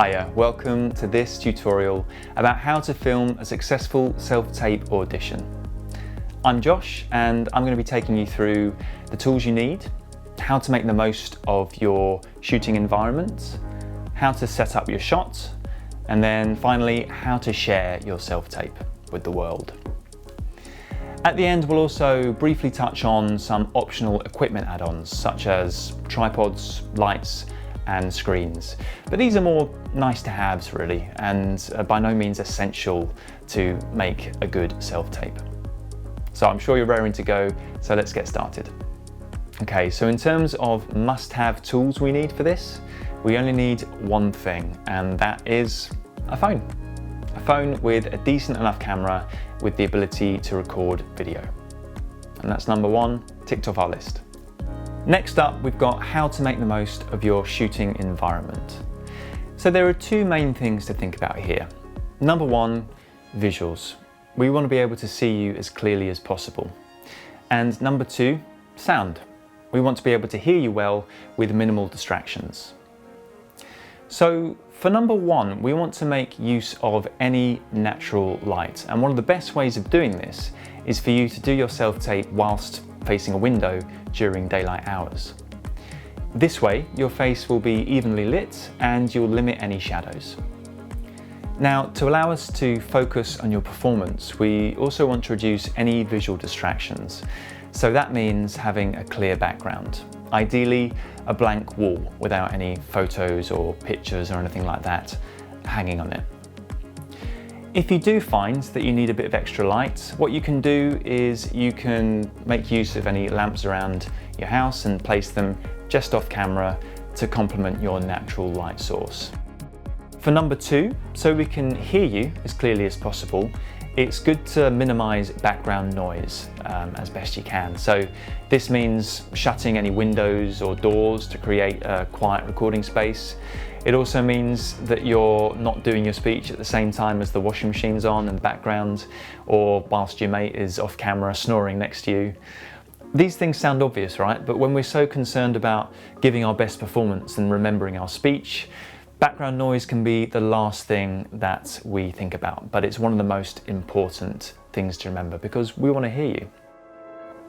Hiya, welcome to this tutorial about how to film a successful self-tape audition. I'm Josh and I'm going to be taking you through the tools you need, how to make the most of your shooting environment, how to set up your shot, and then finally how to share your self-tape with the world. At the end, we'll also briefly touch on some optional equipment add-ons such as tripods, lights, and screens. But these are more nice to haves really, and by no means essential to make a good self-tape. So I'm sure you're raring to go, so let's get started. Okay, so in terms of must-have tools we need for this, we only need one thing, and that is a phone. A phone with a decent enough camera with the ability to record video. And that's number one, ticked off our list. Next up, we've got how to make the most of your shooting environment. So there are two main things to think about here. Number one, visuals. We want to be able to see you as clearly as possible. And number two, sound. We want to be able to hear you well with minimal distractions. So for number one, we want to make use of any natural light. And one of the best ways of doing this is for you to do your self-tape whilst facing a window during daylight hours. This way, your face will be evenly lit and you'll limit any shadows. Now, to allow us to focus on your performance, we also want to reduce any visual distractions. So that means having a clear background. Ideally, a blank wall without any photos or pictures or anything like that hanging on it. If you do find that you need a bit of extra light, what you can do is you can make use of any lamps around your house and place them just off camera to complement your natural light source. For number two, so we can hear you as clearly as possible, it's good to minimize background noise as best you can. So this means shutting any windows or doors to create a quiet recording space. It also means that you're not doing your speech at the same time as the washing machine's on in the background, or whilst your mate is off camera snoring next to you. These things sound obvious, right? But when we're so concerned about giving our best performance and remembering our speech, background noise can be the last thing that we think about, but it's one of the most important things to remember because we want to hear you.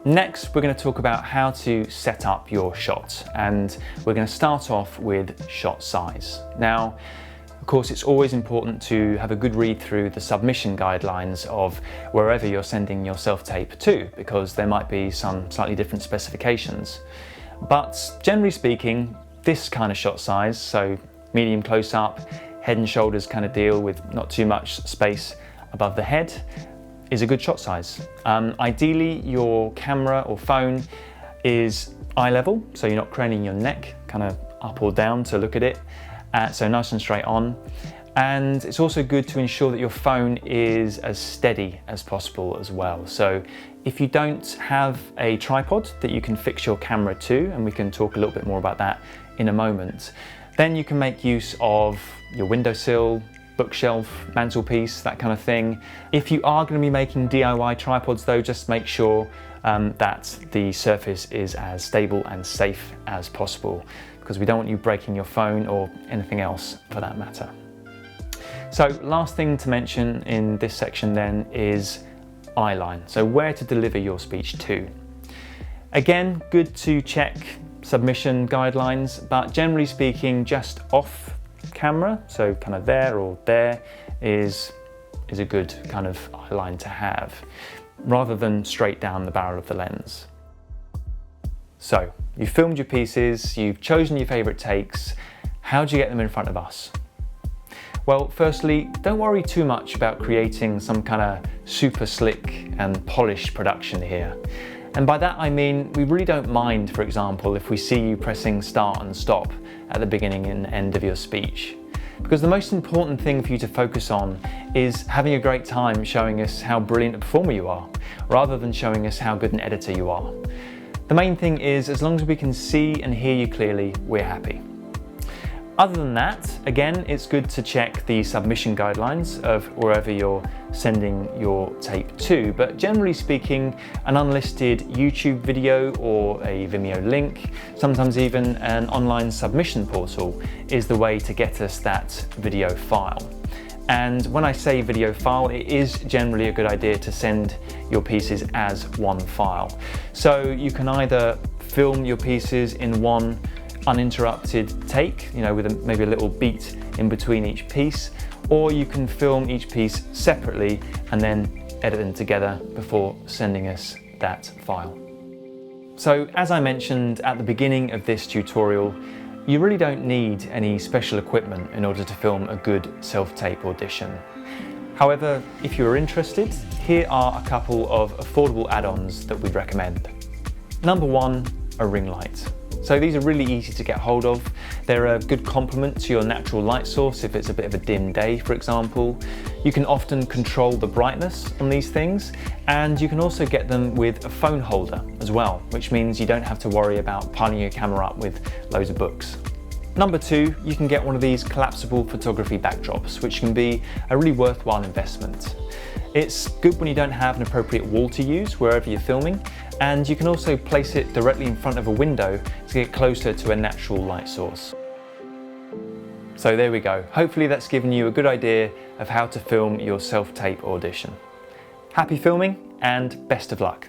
Next, we're going to talk about how to set up your shot, and we're going to start off with shot size. Now, of course, it's always important to have a good read through the submission guidelines of wherever you're sending your self-tape to, because there might be some slightly different specifications. But generally speaking, this kind of shot size, so medium close-up, head and shoulders kind of deal with not too much space above the head, is a good shot size. Ideally, your camera or phone is eye level, so you're not craning your neck kind of up or down to look at it, so nice and straight on. And it's also good to ensure that your phone is as steady as possible as well. So if you don't have a tripod that you can fix your camera to, and we can talk a little bit more about that in a moment, then you can make use of your windowsill, bookshelf, mantelpiece, that kind of thing. If you are going to be making DIY tripods though, just make sure that the surface is as stable and safe as possible, because we don't want you breaking your phone or anything else for that matter. So last thing to mention in this section then is eye line, so where to deliver your speech to. Again, good to check submission guidelines, but generally speaking, just off camera, so kind of there or there, is a good kind of eye line to have, rather than straight down the barrel of the lens. So you've filmed your pieces, you've chosen your favorite takes. How do you get them in front of us? Well, firstly, don't worry too much about creating some kind of super slick and polished production here. And by that I mean, we really don't mind, for example, if we see you pressing start and stop at the beginning and end of your speech. Because the most important thing for you to focus on is having a great time showing us how brilliant a performer you are, rather than showing us how good an editor you are. The main thing is, as long as we can see and hear you clearly, we're happy. Other than that, again, it's good to check the submission guidelines of wherever you're sending your tape to, but generally speaking, an unlisted YouTube video or a Vimeo link, sometimes even an online submission portal, is the way to get us that video file. And when I say video file, it is generally a good idea to send your pieces as one file. So you can either film your pieces in one uninterrupted take, with maybe a little beat in between each piece, or you can film each piece separately and then edit them together before sending us that file. So as I mentioned at the beginning of this tutorial, you really don't need any special equipment in order to film a good self-tape audition. However, if you are interested, here are a couple of affordable add-ons that we'd recommend. Number one, a ring light. So these are really easy to get hold of. They're a good complement to your natural light source if it's a bit of a dim day, for example. You can often control the brightness on these things, and you can also get them with a phone holder as well, which means you don't have to worry about piling your camera up with loads of books. Number two, you can get one of these collapsible photography backdrops, which can be a really worthwhile investment. It's good when you don't have an appropriate wall to use wherever you're filming, and you can also place it directly in front of a window to get closer to a natural light source. So there we go. Hopefully that's given you a good idea of how to film your self-tape audition. Happy filming and best of luck.